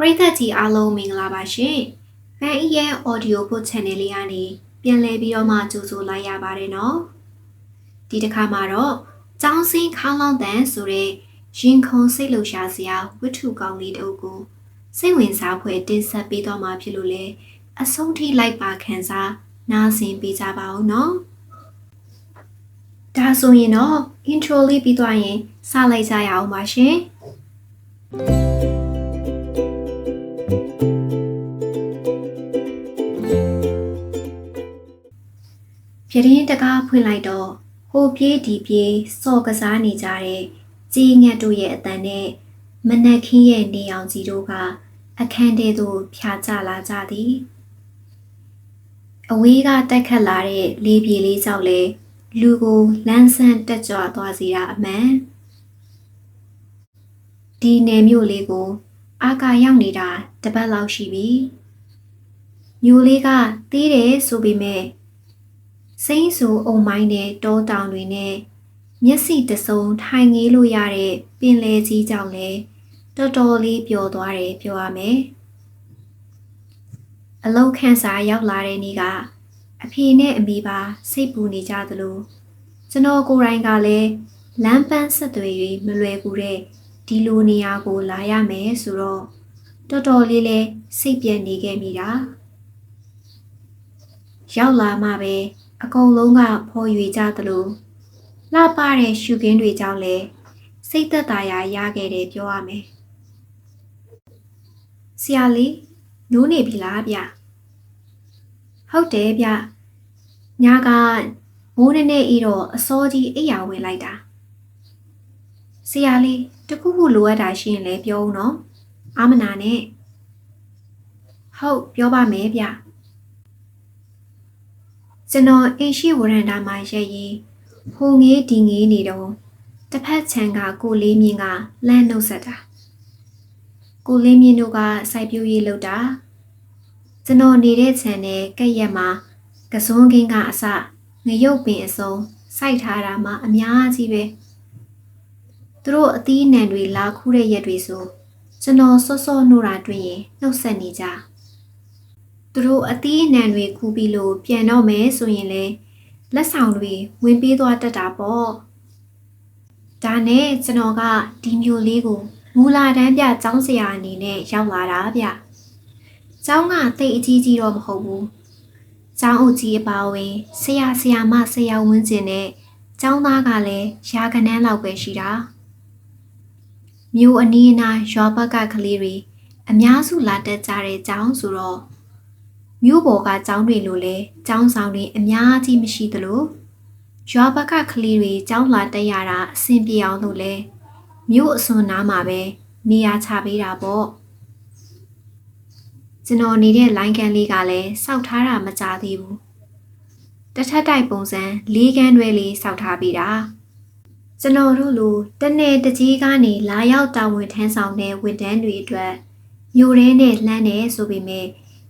ပရိသတ်ကြီးအားလုံးမင်္ဂလာပါရှင်။ဗန်အီရဲ့ audio book channel လေးကနေပြန်လည်ပြီးတော့မှကြိုဆိုလိုက်ရပါတယ်နော်။ဒီတစ်ခါမှာတော့ကျောင်းစင်းခေါင်းလောင်းတန်ဆိုတဲ့ရင်ခုန်စိတ်လှုပ်ရှားစရာဝတ္ထုကောင်းလေးတစ်အုပ်ကိုစိတ်ဝင်စားဖွယ်တင်ဆက်ပေးတော့မှာဖြစ်လို့လေအဆုံးထိလိုက်ပါခံစားနားဆင်ပေးကြပါဦးနော်။ဒါဆိုရင်တော့ intro လေးပြီးသွားရင်စလိုက်ကြရအောင်ပါရှင်။ပြတင်းတကားဖွင့်လိုက်တော့ဟိုပြေးဒီပြေးစော်ကစားနေကြတဲ့ကြီးငှက်တို့ရဲ့အတန်နဲ့မနက်ခင်းရဲ့နေအောင်ကြီးတို့ကအခန်းထဲသို့ဖြာကျလာကြသည်အဝေးကတက်ခတ်လာတဲ့လေးပြေလေးကြောင့်လေလူကိုလန်းဆန်းတက်ကြွသွားစေတာအမှန်ဒီနယ်မြို့လေးကိုအာကာရောက်နေတာတပတ်လောက်ရှိပြီမြို့လေးကသေးတယ်ဆိုပေမဲ့စိမ့်ဆူအုံမိုင်းတဲ့တောတောင်တွေနဲ့မျက်စိတစုံထိုင်ငေးလို့ရတဲ့ပင်လယ်ကြီးကြောင့်လည်းတော်တော်လေးပျော်သွားတယ်ပြောရမယ်အလောက်ခန့်စာရောက်လာတဲ့နေ့ကအဖေနဲ့အမေပါစိတ်ပူနေကြသလိုကျွန်တော်ကိုယ်တိုင်ကလည်းလမ်းပန်းဆက်သွယ်၍မလွယ်ကူတဲ့ဒီလိုနေရာကိုလာရမယ်ဆိုတော့တော်တော်လေးလဲစိတ်ပြည့်နေခဲ့မိတာရောက်လာမှပဲအကုန်လုံးကဖော်ရွေကြသလိုလှပတဲ့ရှုခင်းတွေကြောင့်လည်းစိတ်သက်သာရာရခဲ့တယ်ပြောရမယ်ဆရာလေးနိုးနေပြီလားဗျဟုတ်တယ်ဗျညကမိုးနေဤတော့အစောကြီးအိယာဝင်လိုက်တာဆရာလေးတခုခုလိုအပ်တာရှိရင်လည်းပြောဦးနော်အာမနာနဲ့ဟုတ်ပြောပါမယ်ဗျကျွန်တော်အင်ရှိဝရန်တာမှာရက်ရင်ဟိုငေးဒီငေးနေတော့တစ်ဖက်ခြမ်းကကိုလေးမြင့်ကလမ်းနှုတ်ဆက်တာကိုလေးမြင့်တို့ကစိုက်ပျိုးရေးလုပ်တာကျွန်တော်နေတဲ့ခြံနဲ့ကက်ရက်မှာကစွန်းကင်းကအစငရုတ်ပင်အစုံစိုက်ထားတာမှအများကြီးပဲသူတို့အသီးအနှံတွေလာခူးတဲ့ရက်တွေဆိုကျွန်တော်စောစောနှိုးတာတွေ့ရင်နှုတ်ဆက်နေကြသူတို့အသီးအနှံတွေခူးပြီးလို့ပြန်တော့မယ်ဆိုရင်လေလက်ဆောင်တွေဝင်ပေးသွားတတ်တာပေါ့ဒါနဲ့ကျွန်တော်ကဒီမျိုးလေးကိုမူလာတန်းပြကျောင်းဆရာအနေနဲ့ရောက်လာတာဗျကျောင်းကတိတ်အကြီးကြီးတော့မဟုတ်ဘူးကျောင်းအုပ်ကြီးအပါဝင်ဆရာဆရာမဆရာဝင်းကျင်နဲ့ကျောင်းသားကလည်းရာခဏန်းလောက်ပဲရှိတာမြို့အနီးအနားရွာဘက်ကကလေးတွေအများစုလာတက်ကြတဲ့ကျောင်းဆိုတော့မြို့ပေါ်ကကျောင်းတွေလိုလဲကျောင်းဆောင်တွေအများကြီးမရှိသလိုရွာဘက်ကကလေးတွေကျောင်းလာတက်ရတာအဆင်ပြေအောင်လို့လဲမြို့အစွန်နားမှာပဲနေရာချပေးတာပေါ့ကျွန်တော်နေတဲ့လိုင်းကန်လေးကလည်းစောက်ထားတာမကြသေးဘူးတထက်တိုက်ပုံစံ၄ခန်းတွဲလေးစောက်ထားပေးတာကျွန်တော်တို့လိုတနေ့တကြီးကနေလာရောက်တာဝန်ထမ်းဆောင်တဲ့ဝန်ထမ်းတွေအတွက်မြို့ထဲနဲ့လှမ်းနေဆိုပေမဲ့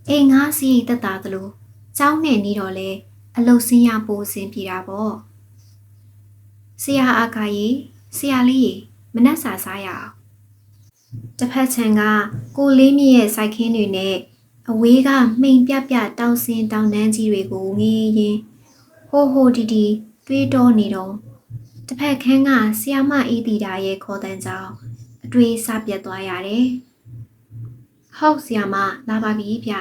အိမ်ငါးစီးတက်တာသလိုကျောင်းနဲ့နေတော့လေအလုတ်စင်းရပိုးစင်ပြေတာပေါ့ဆရာအာကာကြီးဆရာလေးမနှက်စာစားရအောင်တစ်ဖက်ခြမ်းကကိုလေးမြင့်ရဲ့စိုက်ခင်းတွေနဲ့အဝေးကမှိန်ပြပြတောင်စင်တောင်တန်းကြီးတွေကိုငေးရင်ဟိုဟိုတီတီတွေးတောနေတော့တစ်ဖက်ခန်းကဆရာမအေးတီတာရဲ့ခေါ်တန်းကြောင့်အတွေ့စပြတ်သွားရတယ်ဟုတ်ဆရာမလာပါပြီဗျ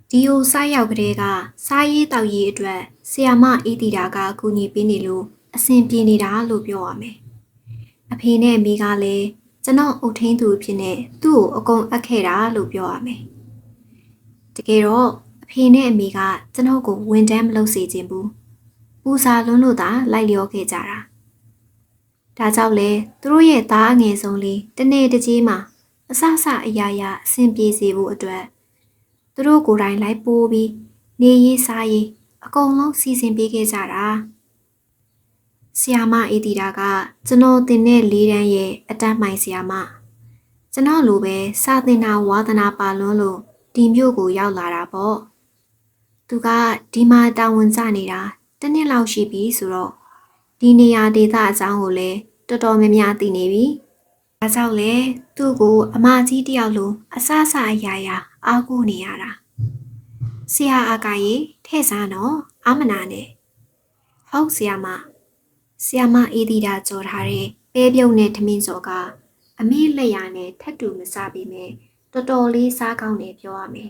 ဒီဟိုစားရောက်ကလေးကစားရေးတောက်ရေးအတွက်ဆရာမအေးတီတာကအကူအညီပေးနေလို့အဆင်ပြေနေတာလို့ပြောရမယ်အဖေနဲ့မိကလည်းကျွန်တော်အုပ်ထိန်းသူဖြစ်နေသူ့ကိုအကုန်အပ်ခဲ့တာလို့ပြောရမယ်တကယ်တော့အဖေနဲ့အမေကကျွန်တော်ကိုဝန်တန်းမလုပ်စေချင်ဘူးပူစာလွန်းလို့သာလိုက်လျောခဲ့ကြတာဒါကြောင့်လေသူတို့ရဲ့သားအငယ်ဆုံးလေးတနေ့တကြီးမှာအဆအဆအရာရာအဆင်ပြေစေဖို့အတွက်သူတို့ကိုယ်တိုင်လိုက်ပိုးပြီးနေရေးစားရေးအကုန်လုံးစီစဉ်ပေးခဲ့ကြတာဆီယာမအေးတီတာကကျွန်တော်တင်တဲ့၄တန်းရဲ့အတန်းမိုင်ဆီယာမကျွန်တော်လိုပဲစာသင်တာဝါသနာပါလွန်းလို့ဒီမြို့ကိုရောက်လာတာပေါ့သူကဒီမှာတာဝန်ကျနေတာတစ်နှစ်လောက်ရှိပြီဆိုတော့ဒီနေရာဒေသအကြောင်းကိုလည်းတော်တော်များများသိနေပြီ ဒါကြောင့်လေသူ့ကိုအမကြီးတယောက်လိုအဆအဆအရာရာအားကိုးနေရတာဆရာအာကာရေထဲ့စားနော်အာမနာနဲ့ဟုတ်ဆရာမအေးဒီတာကြော်ထားတဲ့ပဲပြုံးနဲ့ထမင်းစော်ကအမေလက်ရနဲ့ထပ်တူမစားပေမဲ့တော်တော်လေးစားကောင်းတယ်ပြောရမယ်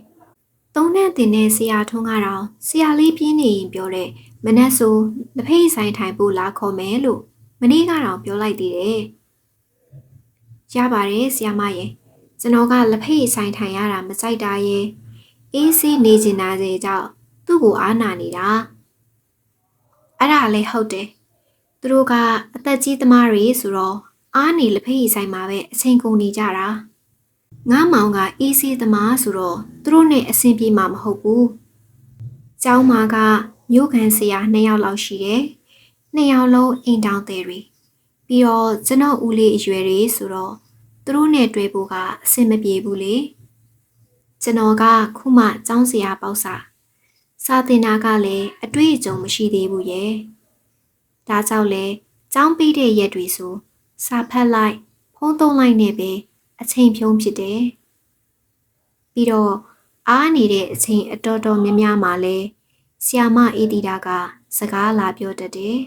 သုံးနဲ့တင်တဲ့ဆရာထွန်းကတော့ဆရာလေးပြင်းနေရင်ပြောတဲ့မနက်ဆိုလက်ဖိတ်ဆိုင်ထိုင်ဖို့လာခေါ်မယ်လို့မနေ့ကတော့ပြောလိုက်သေးတယ်ရပါတယ်ဆရာမရဲ့ကျွန်တော်ကလက်ဖိတ်ဆိုင်ထိုင်ရတာမကြိုက်တာရဲ့အေးဆေးနေကျင်တာစေကြောင့်သူ့ကိုအားနာနေတာအဲ့ဒါလည်းဟုတ်တယ်သူတို့ကအသက်ကြီးသမားတွေဆိုတော့အားနေလက်ဖိတ်ဆိုင်မှာပဲအချိန်ကုန်နေကြတာငါမောင်ကအေးဆေးသမားဆိုတော့သူတို့နဲ့အဆင်ပြေမှာမဟုတ်ဘူးကျောင်းမှာကမျိုးခံဆရာ2ယောက်လောက်ရှိတယ်2ယောက်လုံးအိမ်တောင်သေးတွေပြီးတော့ကျွန်တော်ဦးလေးအရွယ်တွေဆိုတော့သူတို့နဲ့တွေ့ဖို့ကအဆင်မပြေဘူးလေကျွန်တော်ကခုမှကျောင်းဆရာပေါ့စာသင်တာကလည်းအတွေ့အကြုံမရှိသေးဘူးရဲ့ဒါကြောင့်လေကျောင်းပြီးတဲ့ရက်တွေဆိုစာဖတ်လိုက်ဖုန်းသုံးလိုက်နဲ့ပဲအချိန်ဖြုံးဖြစ်တယ်ပြီးတော့အားနေတဲ့အချိန်အတော်တော်များများမှာလဲဆီယာမအေးတီတာကစကားလာပြောတတ်တယ်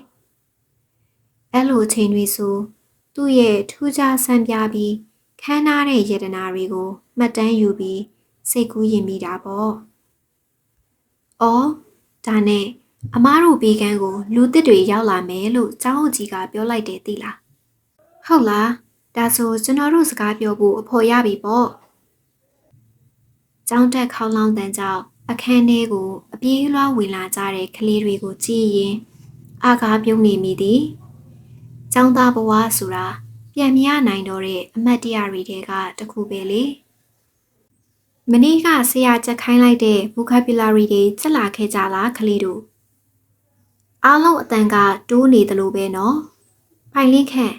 အဲ့လိုအချိန်တွေဆိုသူ့ရဲ့ထူးခြားဆန်းပြပြီးခမ်းနားတဲ့ယတနာတွေကိုမှတ်တမ်းယူပြီးစိတ်ကူးရင်မိတာပေါ့။အော်ဒါနဲ့အမားတို့ဘေးကန်းကိုလူသစ်တွေရောက်လာမယ်လို့ကျောင်းအကြီးကပြောလိုက်တယ်သိလား။ဟုတ်လားဒါဆိုကျွန်တော်တို့စကားပြောဖို့အဖို့ရပြီပေါ့။ကျောင်းတက်ခေါင်းလောင်းတန်းကြောင့်အခန်းထဲကိုအပြေးလွှားဝင်လာကြတဲ့ကလေးတွေကိုကြည့်ရင်အာကားပြုံးနေမိသည်။ကျောင်းသားဘဝဆိုတာပြန်မရနိုင်တော့တဲ့အမတ်တရားတွေထဲကတစ်ခုပဲလေမနေ့ကဆရာချက်ခိုင်းလိုက်တဲ့ vocabulary တွေချက်လာခဲ့ကြလားကလေးတို့အားလုံးအတန်ကတိုးနေတယ်လို့ပဲနော်ဖိုင်လင်းခန့်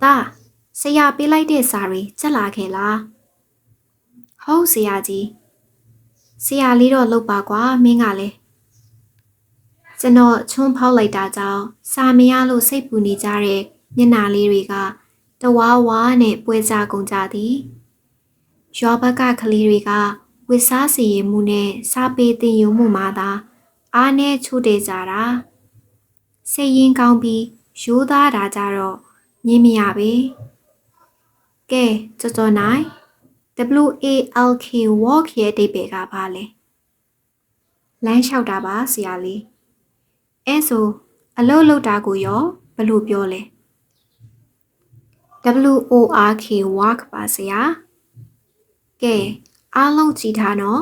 ဒါဆရာပေးလိုက်တဲ့စာတွေချက်လာခဲ့လားဟုတ်ဆရာကြီးဆရာလေးတော့လုပ်ပါကွာမင်းကလည်းကျွန်တော်ချွန်းဖောက်လိုက်တာကြောင့်စာမရလို့စိတ်ပူနေကြတဲ့မျက်နှာလေးတွေကတဝါဝါနဲ့ပွဲကြကုန်ကြသည်ရွာဘက်ကကလေးတွေကဝစ်စားစီရင်မှုနဲ့စားပေးတင်ယူမှုမှာသာအားနဲ့ချို့တဲ့ကြတာစိတ်ရင်းကောင်းပြီးရိုးသားတာကြတော့ညင်းမရပဲကဲကြော်နိုင် WALK walk ရဲ့အဓိပ္ပာယ်ကဘာလဲလမ်းလျှောက်တာပါဆရာလေးအဲဆိုအလုပ်လုပ်တာကိုရောဘယ်လိုပြောလဲWORK walk ပါဆရာကဲအားလုံးကြည့်ထားနော်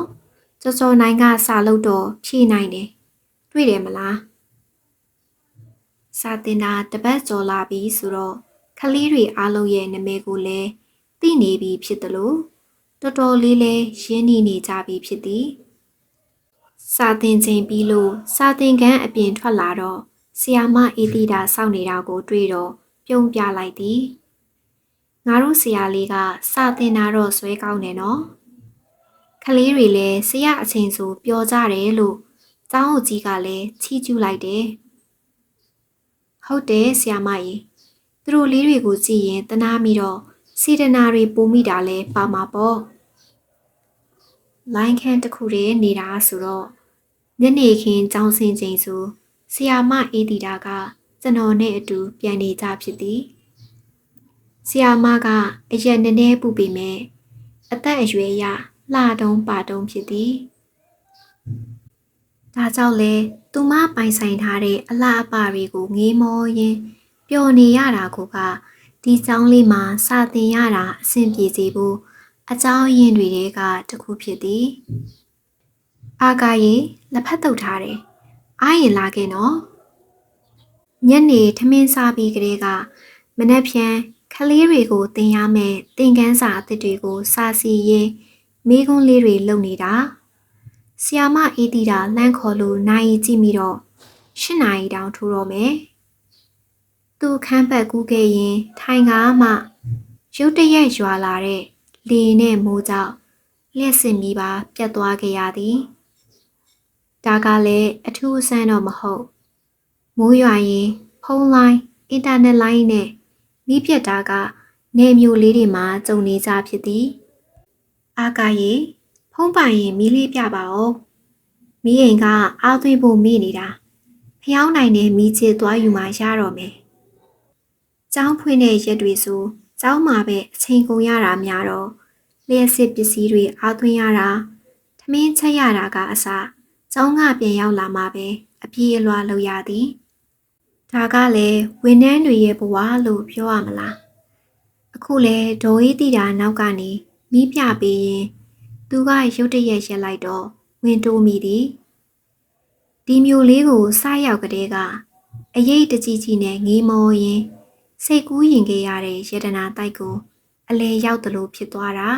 ကြော်နိုင်ကစာလုပ်တော့ဖြည့်နိုင်တယ်တွေ့တယ်မလားစာတင်တာတပတ်ကျော်လာပြီဆိုတော့ကလေးတွေအားလုံးရဲ့နာမည်ကိုလည်းသိနေပြီဖြစ်တယ်လို့တော်တော်လေးလဲရင်းနှီးနေကြပြီဖြစ်သည်စာတင်ချိန်ပြီးလို့စာတင်ခန်းအပြင်ထွက်လာတော့ဆီယာမအေးတီတာစောင့်နေတာကိုတွေ့တော့ပြုံးပြလိုက်သည်ငါတို့ဆရာလေးကစာတင်တာတော့ဆွဲကောင်းတယ်နော်ကလေးတွေလည်းဆရာအချိန်ဆိုပြောကြတယ်လို့ကျောင်းအုပ်ကြီးကလည်းချီးကျူးလိုက်တယ်ဟုတ်တယ်ဆရာမကြီးသူတို့လေးတွေကိုကြည့်ရင်တနာမိတော့စေတနာတွေပိုမိတာလဲပါမှာပေါ့လိုင်းခန့်တစ်ခုတည်းနေတာဆိုတော့ညနေခင်းကျောင်းဆင်းချိန်ဆိုဆီယာမအေးတီတာကကျွန်တော်နဲ့အတူပြန်နေကြဖြစ်သည်ဆီယာမကအရက်နည်းနည်းပူပေမဲ့အသက်အရွယ်ရလှတုံးပါတုံးဖြစ်သည်ဒါကြောင့်လဲသူမပိုင်ဆိုင်ထားတဲ့အလှအပတွေကိုငေးမောရင်းပျော်နေရတာကိုကဒီကျောင်းလေးမှာစာသင်ရတာအဆင်ပြေစေဖို့အကြောင်းရင်းတွေတဲကတစ်ခုဖြစ်သည်အာကာရေလက်ဖက်တုပ်ထားတယ်အားရင်လာခဲ့နော်ညနေထမင်းစားပြီးကလေးကမနက်ဖြန်ကလေးတွေကိုတင်ရမယ်သင်ခန်းစာအသစ်တွေကိုစာစီရင်မိကုန်းလေးတွေလုပ်နေတာဆီယာမအေးတီတာလန့်ခေါ်လို့နိုင်ကြည့်မိတော့8နာရီတောင်ထိုးတော့မယ်သူခန်းပတ်ကူးခဲ့ရင်ထိုင်ကားမှရုတ်တရက်ရွာလာတဲ့လေနဲ့မိုးကြောင့်လျှက်စင်ပြီးပါပြတ်သွားခဲ့ရသည်ဒါကလည်းအထူးအဆန်းတော့မဟုတ်မိုးရွာရင်ဖုန်းလိုင်းအင်တာနက်လိုင်းနဲ့မိပြတ်တာက နေမျိုးလေးတွေမှာကြုံနေကြဖြစ်သည်အာကာရေဖုံးပိုင်ရင်မီးလေးပြပါဦးမီးအိမ်ကအားသွေးဖို့မိနေတာဖျောင်းနိုင်တဲ့မီးချစ်သွားယူမှရတော့မယ်ကျောင်းဖွင့်တဲ့ရက်တွေဆိုကျောင်းမှာပဲအချိန်ကုန်ရတာများတော့လျှက်စစ်ပစ္စည်းတွေအားသွင်းရတာထမင်းချက်ရတာကအစကျောင်းကပြန်ရောက်လာမှပဲအပြေးအလွှာလုပ်ရသည်ဒါကလည်းဝန်ထမ်းတွေရဲ့ဘဝလို့ပြောရမလားအခုလဲဒေါ်အေးတီတာနောက်ကနေမီးပြပေးရင်သူကရုတ်တရက်ရက်လိုက်တော့ဝင်တိုးမိသည်ဒီမျိုးလေးကိုစားရောက်ကလေးကအရေးတကြီးကြီးနဲ့ငေးမောရင်စိတ်ကူးရင်ခဲ့ရတဲ့ယတနာတိုက်ကိုအလဲရောက်သလိုဖြစ်သွားတာ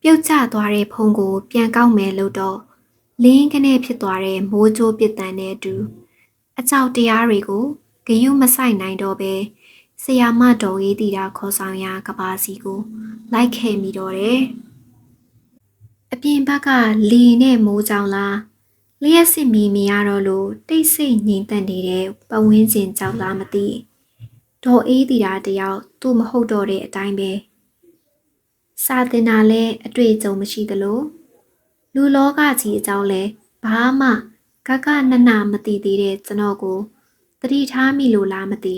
ပြုတ်ကျသွားတဲ့ဖုံးကိုပြန်ကောက်မယ်လို့တော့လင်းကနေဖြစ်သွားတဲ့မိုးကြိုးပစ်တန်နဲ့အတူအကြောက်တရားတွေကိုဂယုမဆိုင်နိုင်တော့ပဲဆရာမတော်ရေးတီတာခေါ်ဆောင်ရာကဘာစီကိုလိုက်ခဲ့မိတော့တယ်အပြင်ဘက်ကလေနဲ့မိုးကြောင်လားလျှက်စစ်မီမရတော့လို့တိတ်ဆိတ်ငြိမ်သက်နေတဲ့ပဝင်းကျင်ကြောက်လားမသိဒေါ်အေးတီတာတယောက်သူ့မဟုတ်တော့တဲ့အတိုင်းပဲစာတင်တာလဲအတွေ့အကြုံမရှိသလိုလူလောကကြီးအကြောင်းလဲဘာမှကကနနမသိသေးတဲ့ကျွန်တော်ကိုသတိထားမိလို့လားမသိ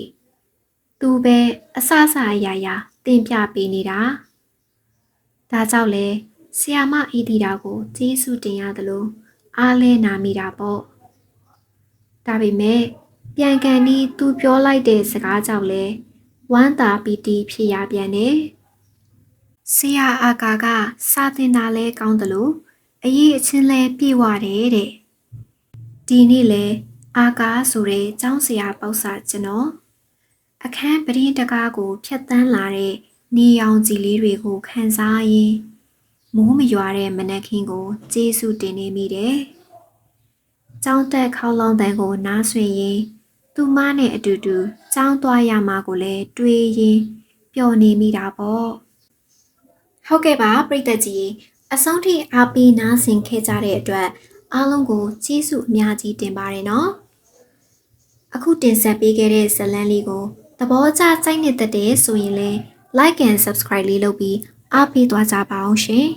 သူပဲအဆအဆအရာရာတင်ပြပေးနေတာဒါကြောင့်လဲဆရာမအေးတီတာကိုကျေးဇူးတင်ရသလိုအားလဲနာမိတာပေါ့ဒါပေမဲ့ပြန်ကန်ပြီးသူပြောလိုက်တဲ့စကားကြောင့်လဲဝမ်းသာပီတိဖြစ်ရပြန်တယ်ဆရာအာကာကစာတင်တာလဲကောင်းတယ်လို့အရေးအချင်းလဲပြေဝတယ်တဲ့ဒီနေ့လဲအာကာဆိုတဲ့ကျောင်းဆရာပေါက်စာကျွန်တော်အခန်းပရင်းတကားကိုဖြတ်တန်းလာတဲ့နေရောင်ကြီးလေးတွေကိုခန်းစားရင်းမိုးမရွာတဲ့မနက်ခင်းကိုကျေးဇူးတင်နေမိတယ်ကျောင်းတက်ခေါလောင်းတန်ကိုနားဆွင့်ရင်သူမနဲ့အတူတူကျောင်းသွားရမှာကိုလည်းတွေးရင်ပျော်နေမိတာပေါ့ဟုတ်ကဲ့ပါပရိသတ်ကြီးအဆုံးထိအားပေးနားဆင်ခဲ့ကြတဲ့အတွက်အားလုံးကိုကျေးဇူးအများကြီးတင်ပါတယ်နော်အခုတင်ဆက်ပေးခဲ့တဲ့ဇာတ်လမ်းလေးကိုသဘောကျကြိုက်နေတဲ့ဆိုရင်လည်း like and subscribe လေးလုပ်ပြီးအားပေးသွားကြပါအောင်ရှင်